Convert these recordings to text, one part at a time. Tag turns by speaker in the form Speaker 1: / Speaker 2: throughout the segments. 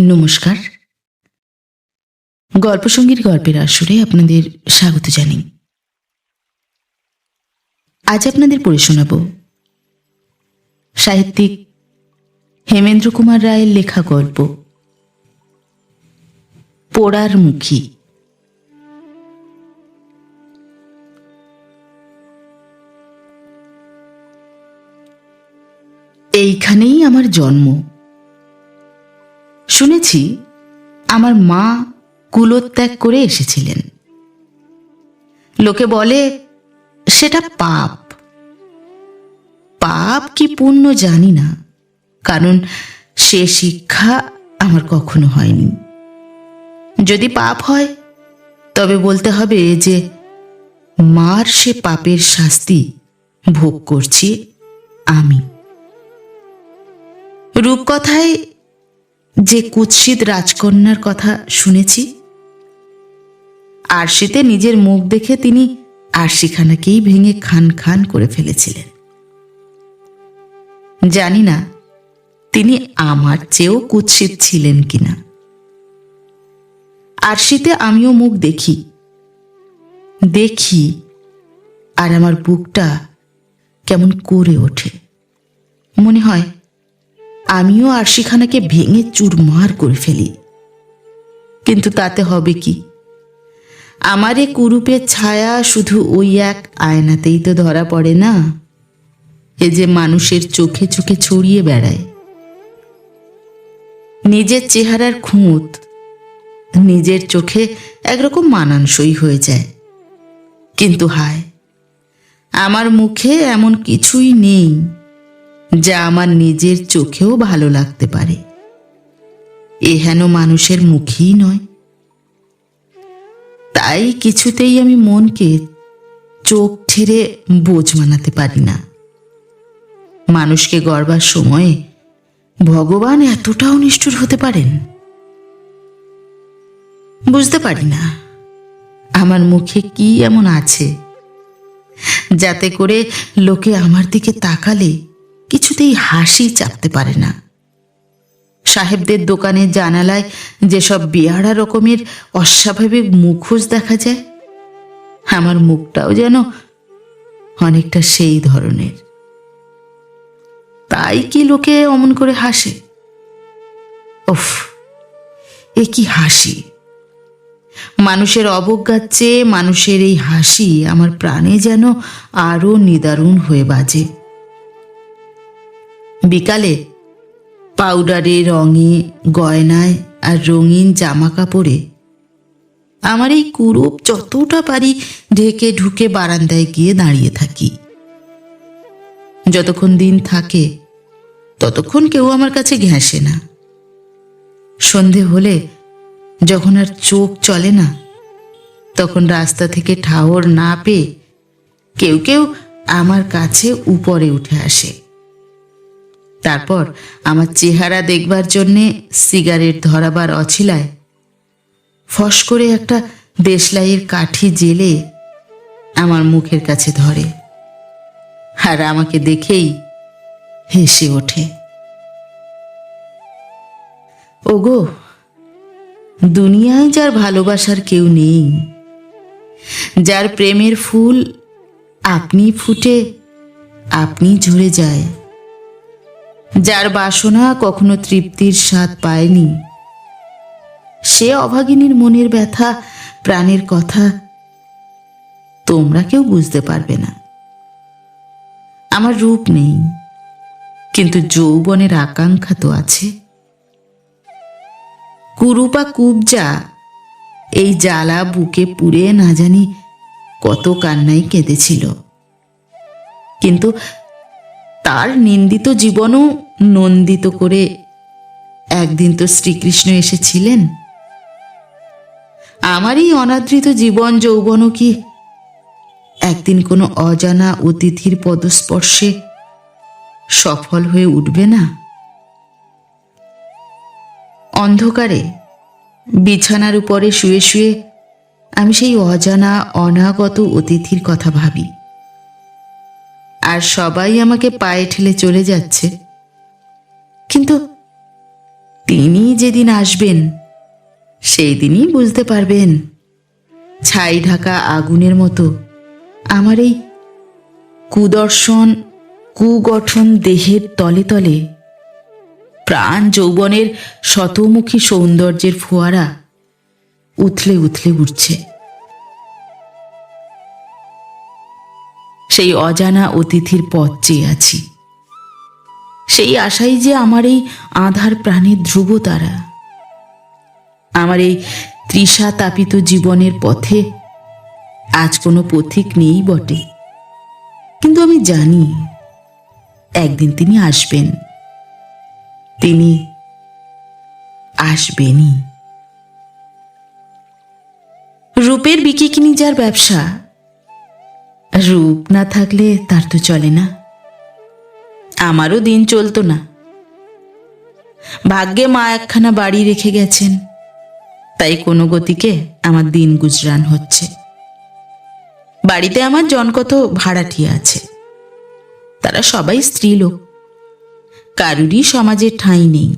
Speaker 1: নমস্কার। গল্পসঙ্গীর গল্পের আসরে আপনাদের স্বাগত জানাই। আজ আপনাদের পড়ে শোনাব সাহিত্যিক হেমেন্দ্র কুমার রায়ের লেখা গল্প পোড়ার মুখী। এইখানেই আমার জন্ম। শুনেছি আমার মা কুলোত্যাগ করে এসেছিলেন। লোকে বলে সেটা পাপ। পাপ কি পুণ্য জানি না, কারণ সে শিক্ষা আমার কখনো হয়নি। যদি পাপ হয় তবে বলতে হবে যে মার সে পাপের শাস্তি ভোগ করছি আমি। রূপকথায় যে কুৎসিত রাজকন্যার কথা শুনেছি, আরশিতে নিজের মুখ দেখে তিনি আরশিখানাকেই ভেঙে খান খান করে ফেলেছিলেন। জানি না তিনি আমার চেয়েও কুৎসিত ছিলেন কিনা। আরশিতে আমিও মুখ দেখি আর আমার বুকটা কেমন করে ওঠে। মনে হয় আমিও আরশিখানাকে ভেঙে চুরমার করে ফেলি। কিন্তু তাতে হবে কি? আমার এ কুরূপের ছায়া শুধু ওই এক আয়নাতেই তো ধরা পড়ে না, এ যে মানুষের চোখে চোখে ছড়িয়ে বেড়ায়। নিজের চেহারার খুঁত নিজের চোখে একরকম মানানসই হয়ে যায়, কিন্তু হায়, আমার মুখে এমন কিছুই নেই যা আমার নিজের চোখেও ভালো লাগতে পারে। এ হেন মানুষের মুখই নয়। তাই কিছুতেই আমি মনকে চোখ ছেড়ে বোঝ মানাতে পারি না। মানুষকে গড়বার সময়ে ভগবান এতটাও নিষ্ঠুর হতে পারেন? বুঝতে পারি না আমার মুখে কি এমন আছে যাতে করে লোকে আমার দিকে তাকালে কিছুতেই হাসি চাপতে পারে না। সাহেবদের দোকানের জানালায় যেসব বেহারা রকমের অস্বাভাবিক মুখোশ দেখা যায়, আমার মুখটাও যেন অনেকটা সেই ধরনের। তাই কি লোকে অমন করে হাসে? উফ, এ কি হাসি! মানুষের অবজ্ঞার চেয়ে মানুষের এই হাসি আমার প্রাণে যেন আরো নিদারুণ হয়ে বাজে। বিকালে পাউডারে, রঙে, গয়নায় আর রঙিন জামা কাপড়ে আমার এই কুরূপ যতটা পারি ঢেকে ঢুকে বারান্দায় গিয়ে দাঁড়িয়ে থাকি। যতক্ষণ দিন থাকে ততক্ষণ কেউ আমার কাছে ঘেঁষে না। সন্ধে হলে যখন আর চোখ চলে না, তখন রাস্তা থেকে ঠাহর না পেয়ে কেউ কেউ আমার কাছে উপরে উঠে আসে। তারপর আমার চেহারা দেখবার জন্যে সিগারেট ধরাবার অছিলায় ফস করে একটা দেশলাইয়ের কাঠি জেলে আমার মুখের কাছে ধরে, আর আমাকে দেখেই হেসে ওঠে। ওগো, দুনিয়ায় যার ভালোবাসার কেউ নেই, যার প্রেমের ফুল আপনি ফুটে আপনি ঝরে যায়, যার বাসনা কখনো তৃপ্তির স্বাদ পায়নি, সে অভাগিনীর মনের ব্যথা, প্রাণের কথা তোমরা কেউ বুঝতে পারবে না। আমার রূপ নেই, কিন্তু যৌবনের আকাঙ্ক্ষা তো আছে। কুরূপা কুবজা এই জ্বালা বুকে পুড়ে না জানি কত কান্নাই কেঁদেছিল, কিন্তু তার নিন্দিত জীবনও নন্দিত করে একদিন তো শ্রীকৃষ্ণ এসেছিলেন। আমার এই অনাদৃত জীবন যৌবনও কি একদিন কোনো অজানা অতিথির পদস্পর্শে সফল হয়ে উঠবে না? অন্ধকারে বিছানার উপরে শুয়ে শুয়ে আমি সেই অজানা অনাগত অতিথির কথা ভাবি। আর সবাই আমাকে পায়ে ঠেলে চলে যাচ্ছে, কিন্তু তিনি যেদিন আসবেন সেই দিনই বুঝতে পারবেন ছাই ঢাকা আগুনের মতো আমার এই কুদর্শন কুগঠন দেহের তলে তলে প্রাণ যৌবনের শতমুখী সৌন্দর্যের ফোয়ারা উথলে উথলে উঠছে। সেই অজানা অতিথির পথ চেয়ে আছি, সেই আশাই যে আমার এই আঁধার প্রাণের ধ্রুবতারা। আমার এই তৃষা তাপিত জীবনের পথে আজ কোনো পথিক নেই বটে, কিন্তু আমি জানি একদিন তিনি আসবেন, তিনি আসবেনই। রূপের বিকিকিনি যার ব্যবসা, রূপ না থাকলে তার তো চলে না। আমারও দিন চলতো না। ভাগ্যে মা একখানা বাড়ি রেখে গেছেন, তাই কোনো গতিকে আমার দিন গুজরান হচ্ছে। বাড়িতে আমার জনকত ভাড়াটিয়া আছে, তারা সবাই স্ত্রীলোক, কারুরই সমাজে ঠাঁই নেই।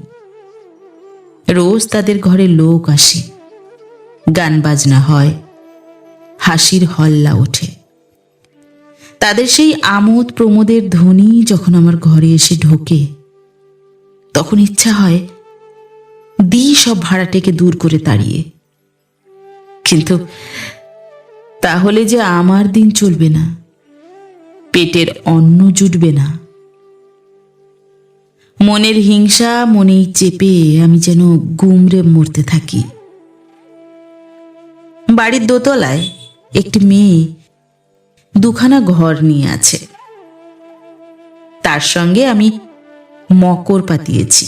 Speaker 1: রোজ তাদের ঘরে লোক আসে, গান বাজনা হয়, হাসির হল্লা ওঠে। তাদের সেই আমোদ প্রমোদের ধ্বনি যখন আমার ঘরে এসে ঢোকে, তখন ইচ্ছা হয় সব ভাড়াটেকে দূর করে তাড়িয়ে। কিন্তু তাহলে যে আমার দিন চলবে না, পেটের অন্ন জুটবে না। মনের হিংসা মনেই চেপে আমি যেন গুমরে মরতে থাকি। বাড়ির দোতলায় একটি মেয়ে দুখানা ঘর নিয়ে আছে, তার সঙ্গে আমি মকর পাতিয়েছি।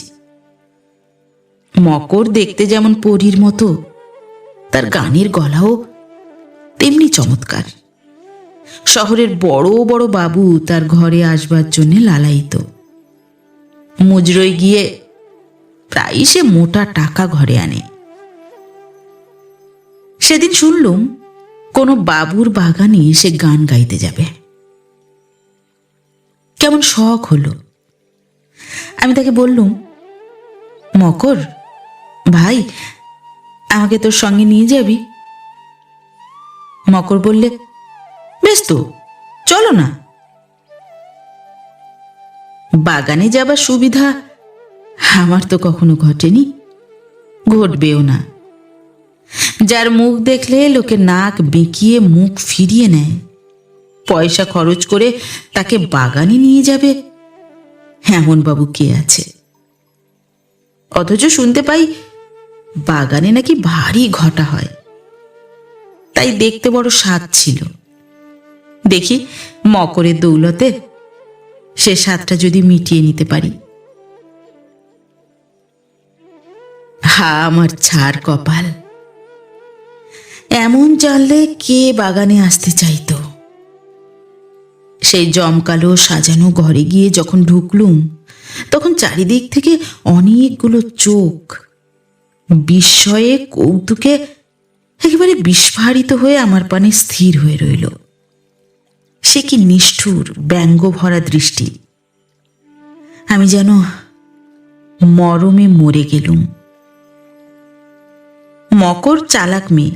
Speaker 1: মকর দেখতে যেমন পরীর মতো, তার গানের গলাও তেমনি চমৎকার। শহরের বড় বড় বাবু তার ঘরে আসবার জন্য লালায়িত। মুজরোয় গিয়ে প্রায় সে মোটা টাকা ঘরে আনে। সেদিন শুনলুম কোনো বাবুর বাগানে সে গান গাইতে যাবে। কেমন শখ হলো। আমি তাকে বললুম, মকর ভাই, আমাকে তোর সঙ্গে নিয়ে যাবি? মকর বললে, বেশ তো, চলো না। বাগানে যাবার সুবিধা আমার তো কখনো ঘটেনি, ঘটবেও না। যার মুখ দেখলে লোকে নাক বেঁকিয়ে মুখ ফিরিয়ে নেয়, পয়সা খরচ করে তাকে বাগানে নিয়ে যাবে এমন বাবু কে আছে? অথচ শুনতে পাই বাগানে নাকি ভারী ঘটা হয়। তাই দেখতে বড় স্বাদ ছিল। দেখি মকরের দৌলতে সে স্বাদটা যদি মিটিয়ে নিতে পারি। হা আমার ছাড় কপাল! এমন জানলে কে বাগানে আসতে চাইতো? সেই জমকালো সাজানো ঘরে গিয়ে যখন ঢুকলুম, তখন চারিদিক থেকে অনেকগুলো চোখ বিস্ময়ে কৌতুকে একেবারে বিস্ফারিত হয়ে আমার পানে স্থির হয়ে রইল। সে কি নিষ্ঠুর ব্যঙ্গ ভরা দৃষ্টি! আমি যেন মরমে মরে গেলুম। মকর চালাক মেয়ে,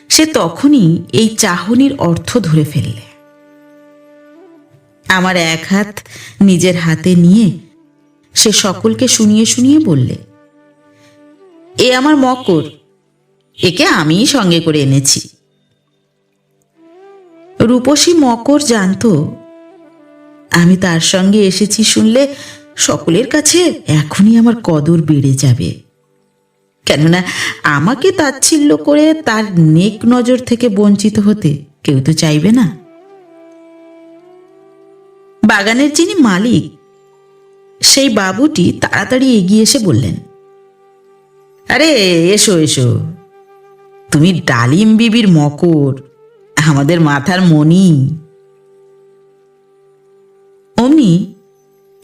Speaker 1: সে তখনই এই চাহনির অর্থ ধরে ফেললে। আমার এক হাত নিজের হাতে নিয়ে সে সকলকে শুনিয়ে শুনিয়ে বললে, এ আমার মকর, একে আমিই সঙ্গে করে এনেছি। রূপসী মকর জানতো আমি তার সঙ্গে এসেছি শুনলে সকলের কাছে এখনই আমার কদর বেড়ে যাবে। কেননা আমাকে তাচ্ছিল্য করে তার নেক নজর থেকে বঞ্চিত হতে কেউ তো চাইবে না। বাগানের যিনি মালিক, সেই বাবুটি তাড়াতাড়ি এগিয়ে এসে বললেন, আরে এসো এসো, তুমি ডালিম বিবির মকর, আমাদের মাথার মণি। অমনি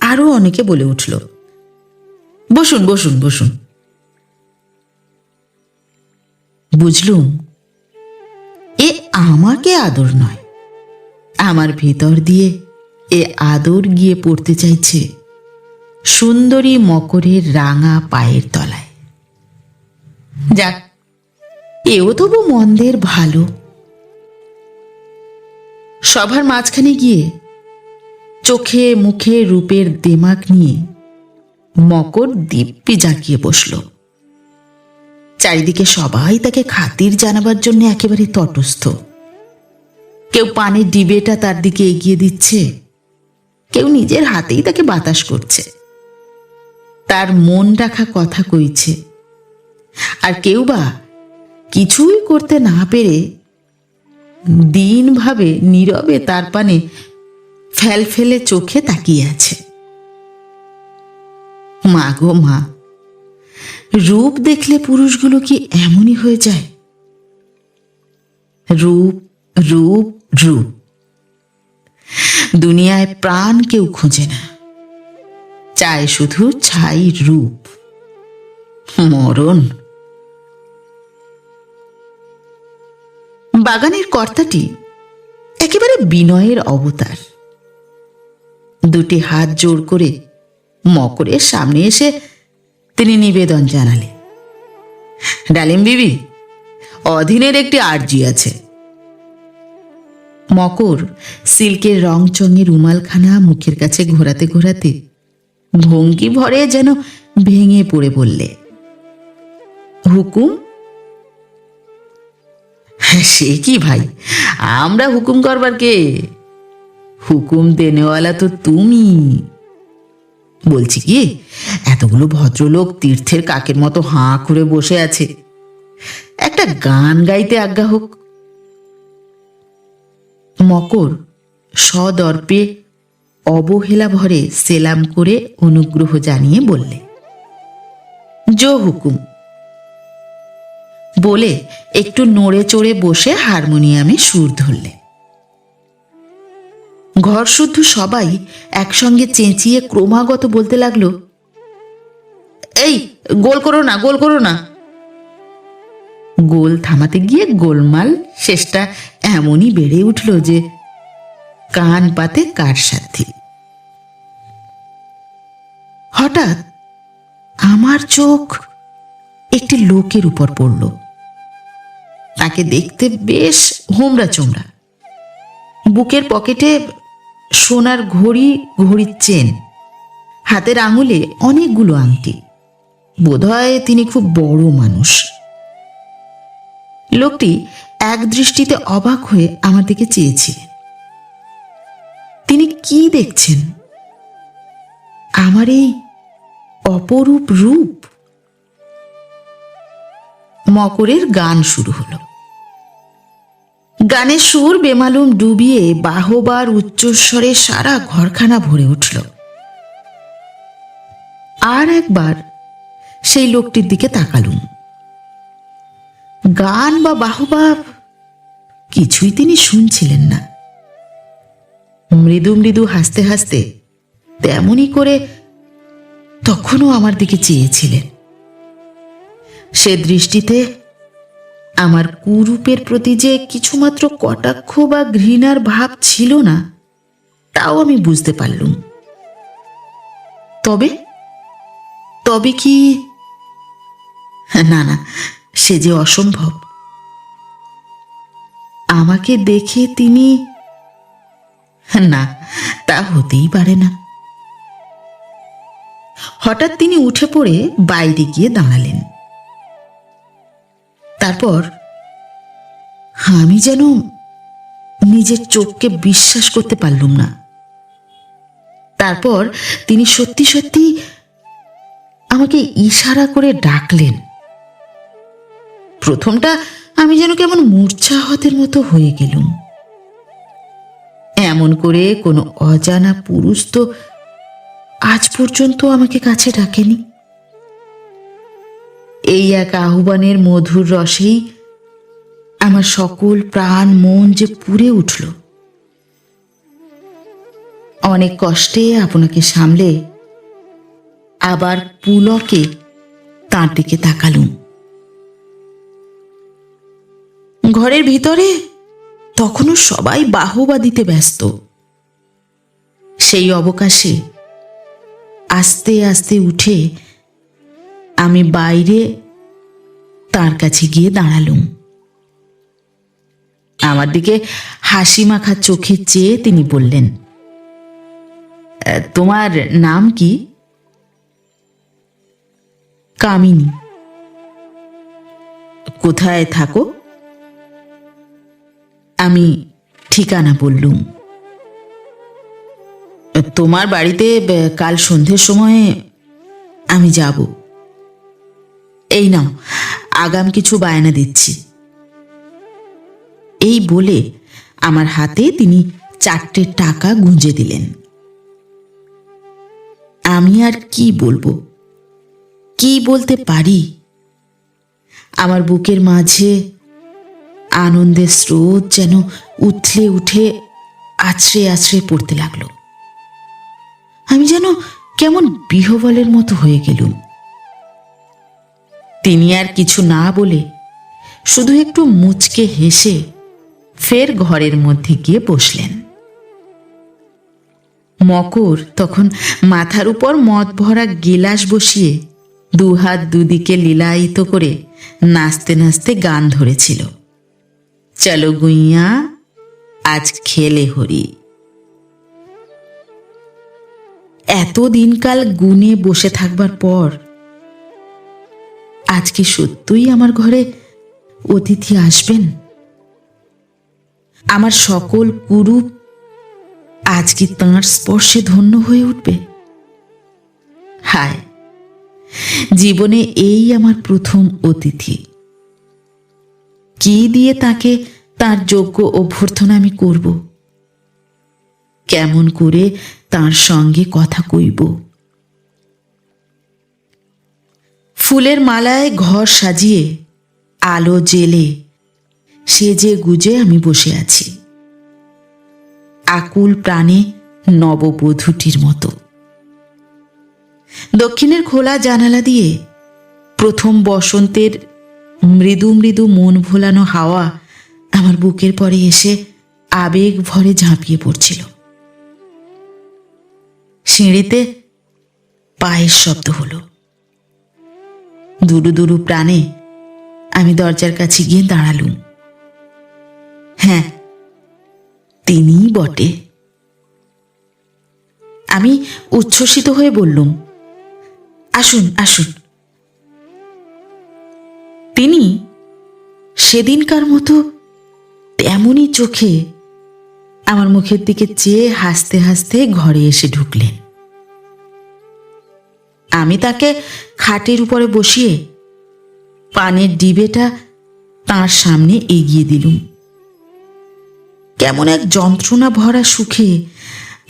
Speaker 1: আরো অনেকে বলে উঠল, বসুন বসুন বসুন। বুঝলুম এ আমাকে আদর নয়, আমার ভেতর দিয়ে এ আদর গিয়ে পড়তে চাইছে সুন্দরী মকরের রাঙা পায়ের তলায়। যাক, এও তবু মন্দের ভালো। সভার মাঝখানে গিয়ে চোখে মুখে রূপের দেমাক নিয়ে মকর দিব্যি জাঁকিয়ে বসল। চারিদিকে সবাই তাকে খাতির জানাবার জন্য একেবারে তটস্থ। কেউ পানির ডিবেটা তার দিকে এগিয়ে দিচ্ছে, কেউ নিজের হাতেই তাকে বাতাস করছে, তার মন রাখা কথা কইছে, আর কেউ বা কিছুই করতে না পেরে দিনভাবে নীরবে তার পানে ফেলফেলে চোখে তাকিয়ে আছে। মা গো মা, রূপ দেখলে পুরুষগুলো কি এমনই হয়ে যায়? রূপ রূপ রূপ, দুনিয়ায় প্রাণ কেউ খোঁজে না, চায় শুধু ছাই রূপ। মরণ। বাগানের কর্তাটি একেবারে বিনয়ের অবতার। দুটি হাত জোড় করে মকরের সামনে এসে তিনি নিবেদন জানালেন, ডালিম বিবি, অধীনের একটি আর্জি আছে। মকর সিল্কের রং চঙে রুমালখানা মুখের কাছে ঘোরাতে ঘোরাতে ভঙ্গি ভরে যেন ভেঙে পড়ে বললে, হুকুম? সে কি ভাই, আমরা হুকুম করবার কে? হুকুম দেনেওয়ালা তো তুমি। বলছি কি, এতগুলো ভদ্রলোক তীর্থের কাকের মতো হাঁ করে বসে আছে, একটা গান গাইতে আজ্ঞা হোক। মকর সদর্পে অবহেলা ভরে সেলাম করে অনুগ্রহ জানিয়ে বললে, জো হুকুম। বলে একটু নড়ে চড়ে বসে হারমোনিয়ামে সুর ধরলে। ঘর শুদ্ধ সবাই একসঙ্গে চেঁচিয়ে ক্রমাগত বলতে লাগলো, এই গোল করো না, গোল করো না। গোল থামাতে গিয়ে গোলমাল শেষটা এমনই বেড়ে উঠল যে কান পাতে কার সাথী। হঠাৎ আমার চোখ একটি লোকের উপর পড়ল। তাকে দেখতে বেশ হোমরা চোমরা, বুকের পকেটে সোনার ঘড়ি, ঘড়ির চেন, হাতের আঙুলে অনেকগুলো আংটি। বোধহয় তিনি খুব বড় মানুষ। লোকটি এক দৃষ্টিতে অবাক হয়ে আমার দিকে চেয়েছিলেন। তিনি কি দেখছেন? আমার এই অপরূপ রূপ। মকরের গান শুরু হলো। গানের সুর বেমালুম ডুবিয়ে বাহবার উচ্চস্বরে সারা ঘরখানা ভরে উঠল। আর একবার সেই লোকটির দিকে তাকালুম। গান বা বাহবা কিছুই তিনি শুনছিলেন না। মৃদু মৃদু হাসতে হাসতে তেমনি করে তখনও আমার দিকে চেয়েছিলেন। সে দৃষ্টিতে আমার কুরূপের প্রতি যে কিছুমাত্র কটাক্ষ বা ঘৃণার ভাব ছিল না, তাও আমি বুঝতে পারলুম। তবে তবে কি? না না, সে যে অসম্ভব। আমাকে দেখে তিনি, না, তা হতেই পারে না। হঠাৎ তিনি উঠে পড়ে বাইরে গিয়ে দাঁড়ালেন। তারপর আমি যেন নিজের চোখকে বিশ্বাস করতে পারলুম না। তারপর তিনি সত্যি সত্যি আমাকে ইশারা করে ডাকলেন। প্রথমটা আমি যেন কেমন মূর্ছাহতের মতো হয়ে গেলুম। এমন করে কোনো অজানা পুরুষ তো আজ পর্যন্ত আমাকে কাছে ডাকেনি। এই এক আহ্বানের মধুর রসেই আমার সকল প্রাণ মন যে পুড়ে উঠল। অনেক কষ্টে আপনাকে সামলে আবার পুলকে তাঁর দিকে তাকালুম। ঘরের ভিতরে তখনও সবাই বাহবা দিতে ব্যস্ত। সেই অবকাশে আস্তে আস্তে উঠে আমি বাইরে তার কাছে গিয়ে দাঁড়ালুম। আমার দিকে হাসি মাখা চোখে চেয়ে তিনি বললেন, তোমার নাম কি? কামিনী। কোথায় থাকো? আমি ঠিকানা বললুম। তোমার বাড়িতে কাল সন্ধ্যের সময় আমি যাব। এই নাও, আগাম কিছু বায়না দিচ্ছি। এই বলে আমার হাতে তিনি 4টে টাকা গুঁজে দিলেন। আমি আর কি বলবো, কি বলতে পারি? আমার বুকের মাঝে আনন্দের স্রোত যেন উথলে উঠে আছড়ে আছড়ে পড়তে লাগলো। আমি যেন কেমন বিহবলের মতো হয়ে গেলুম। তিনি আর কিছু না বলে শুধু একটু মুচকে হেসে ফের ঘরের মধ্যে গিয়ে বসলেন। মকর তখন মাথার উপর মদ ভরা গিলাস বসিয়ে দুহাত দুদিকে লীলায়িত করে নাচতে নাচতে গান ধরেছিল, চলো গুইয়া আজ খেলে হরি। এত দিনকাল গুনে বসে থাকবার পর আজকে সত্যই আমার ঘরে অতিথি আসবেন? আমার সকল কুরূপ আজকে তাঁর স্পর্শে ধন্য হয়ে উঠবে? হায়, জীবনে এই আমার প্রথম অতিথি। কি দিয়ে তাকে তার যোগ্য অভ্যর্থনা আমি করব? কেমন করে তার সঙ্গে কথা কইব? ফুলের মালায় ঘর সাজিয়ে আলো জেলে সেজে গুজে আমি বসে আছি, আকুল প্রাণে নববধূটির মতো। দক্ষিণের খোলা জানালা দিয়ে প্রথম বসন্তের মৃদু মৃদু মন ভোলানো হাওয়া আমার বুকের পরে এসে আবেগ ভরে ঝাঁপিয়ে পড়ছিল। সিঁড়িতে পায়ের শব্দ হলো। দুরু দুরু প্রাণে আমি দরজার কাছে গিয়ে দাঁড়ালুম। হ্যাঁ, তিনিই বটে। আমি উচ্ছ্বসিত হয়ে বললুম, আসুন আসুন। তিনি সেদিনকার মতো তেমনই চোখে আমার মুখের দিকে চেয়ে হাসতে হাসতে ঘরে এসে ঢুকলেন। আমি তাকে খাটের উপরে বসিয়ে পানের ডিবেটা তাঁর সামনে এগিয়ে দিলুম। কেমন এক যন্ত্রণা ভরা সুখে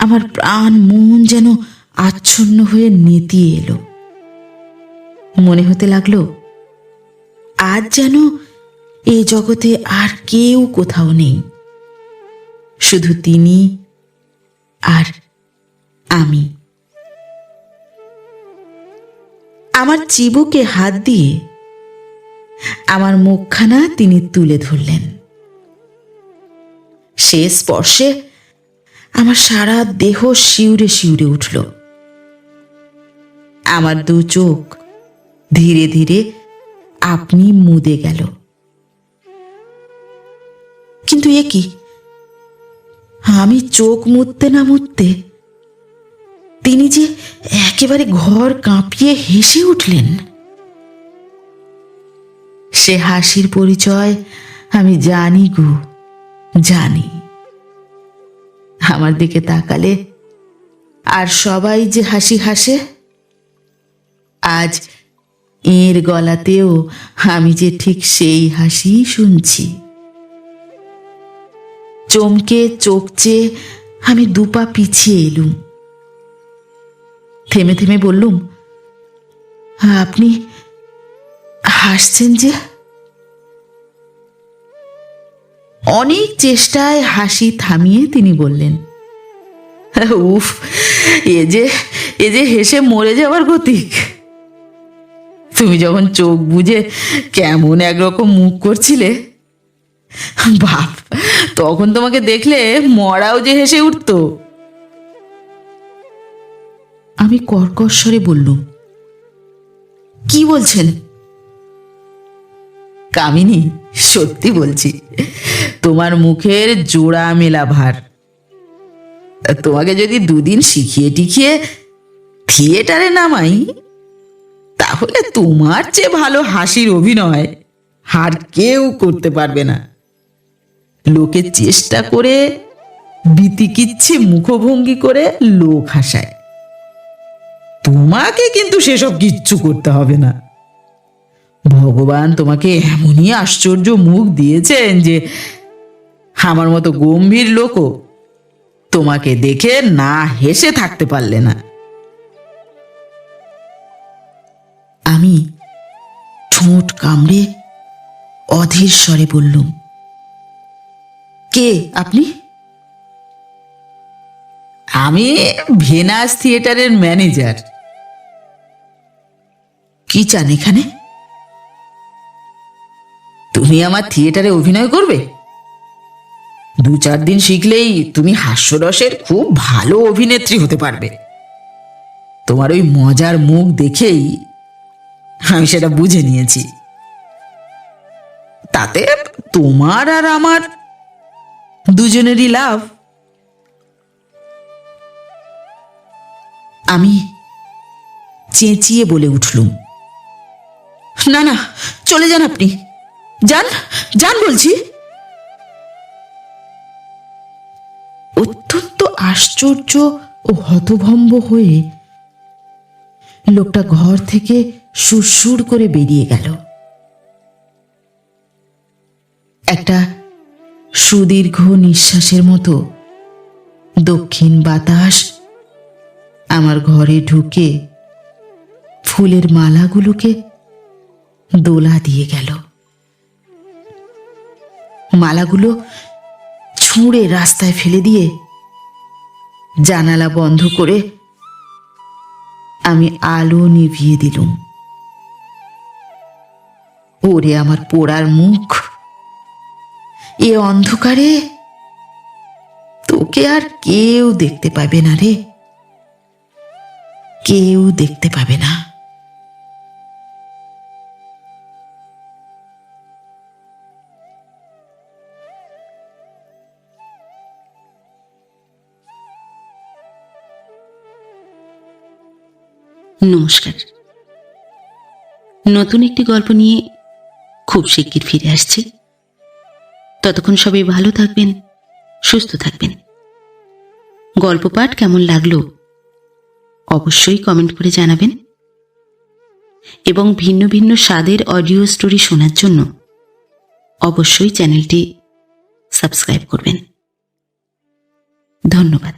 Speaker 1: আমার প্রাণ মন যেন আচ্ছন্ন হয়ে নেতিয়ে এলো। মনে হতে লাগলো আজ যেন এ জগতে আর কেউ কোথাও নেই, শুধু তিনি আর আমি। আমার চিবুকে হাত দিয়ে আমার মুখখানা তিনি তুলে ধরলেন। সে স্পর্শে আমার সারা দেহ শিউরে শিউরে উঠল। আমার দু চোখ ধীরে ধীরে আপনি মুদে গেল। কিন্তু এ কি, আমি চোখ মুদতে না মুদতে তিনি যে একেবারে ঘর কাঁপিয়ে হেসে উঠলেন। সে হাসির পরিচয় আমি জানি গো, জানি। আমার দিকে তাকালে আর সবাই যে হাসি হাসে, আজ এর গলাতেও আমি যে ঠিক সেই হাসি শুনছি। চমকে চোখ চেয়ে আমি দুপা পিছিয়ে এলুম। থেমে থেমে বললুম, আপনি হাসছেন যে? অনেক চেষ্টায় হাসি থামিয়ে তিনি বললেন, উফ, এ যে হেসে মরে যাওয়ার গতিক। তুমি যখন চোখ বুজে কেমন একরকম মুখ করছিলে, বাপ, তখন তোমাকে দেখলে মরাও যে হেসে উঠত। আমি আমি কর্কশ স্বরে বললুম, কি বলছেন? কামিনী, সত্যি বলছি, তোমার মুখের জোড়া মেলা ভার। তোমাকে যদি দুদিন শিখিয়ে টিখিয়ে থিয়েটারে নামাই, তাহলে তোমার চেয়ে ভালো হাসির অভিনয় আর কেউ করতে পারবে না। লোকে চেষ্টা করে বিতিকিচ্ছে মুখভঙ্গি করে লোক হাসায়, তোমাকে কিন্তু সেসব কিচ্ছু করতে হবে না। ভগবান তোমাকে এমনই আশ্চর্য মুখ দিয়েছেন যে আমার মতো গম্ভীর লোকও তোমাকে দেখে না হেসে থাকতে পারলে না। আমি ঠোঁট কামড়ে অধীর স্বরে বললুম, কে আপনি? আমি ভেনাস থিয়েটারের ম্যানেজার। কি চান এখানে? তুমি আমার থিয়েটারে অভিনয় করবে? 2-4 দিন শিখলেই তুমি হাস্যরসের খুব ভালো অভিনেত্রী হতে পারবে। তোমার ওই মজার মুখ দেখেই আমি সেটা বুঝে নিয়েছি। তাতে তোমার আর আমার দুজনেরই লাভ। আমি চেঁচিয়ে বলে উঠলুম, না না, চলে যান আপনি, যান যান বলছি। অত্যন্ত আশ্চর্য ও হতভম্ব হয়ে লোকটা ঘর থেকে সুরসুর করে বেরিয়ে গেল। একটা সুদীর্ঘ নিঃশ্বাসের মতো দক্ষিণ বাতাস আমার ঘরে ঢুকে ফুলের মালাগুলোকে দোলা দিয়ে গেল। মালাগুলো ছুঁড়ে রাস্তায় ফেলে দিয়ে জানালা বন্ধ করে আমি আলো নিভিয়ে দিলুম। ওরে আমার পোড়ার মুখ, এ অন্ধকারে তোকে আর কেউ দেখতে পাবে না রে, কেউ দেখতে পাবে না।
Speaker 2: নমস্কার। নতুন একটি গল্প নিয়ে খুব শিগগির ফিরে আসছি। ততক্ষণ সবাই ভালো থাকবেন, সুস্থ থাকবেন। গল্প পাঠ কেমন লাগলো অবশ্যই কমেন্ট করে জানাবেন, এবং ভিন্ন ভিন্ন স্বাদের অডিও স্টোরি শোনার জন্য অবশ্যই চ্যানেলটি সাবস্ক্রাইব করবেন। ধন্যবাদ।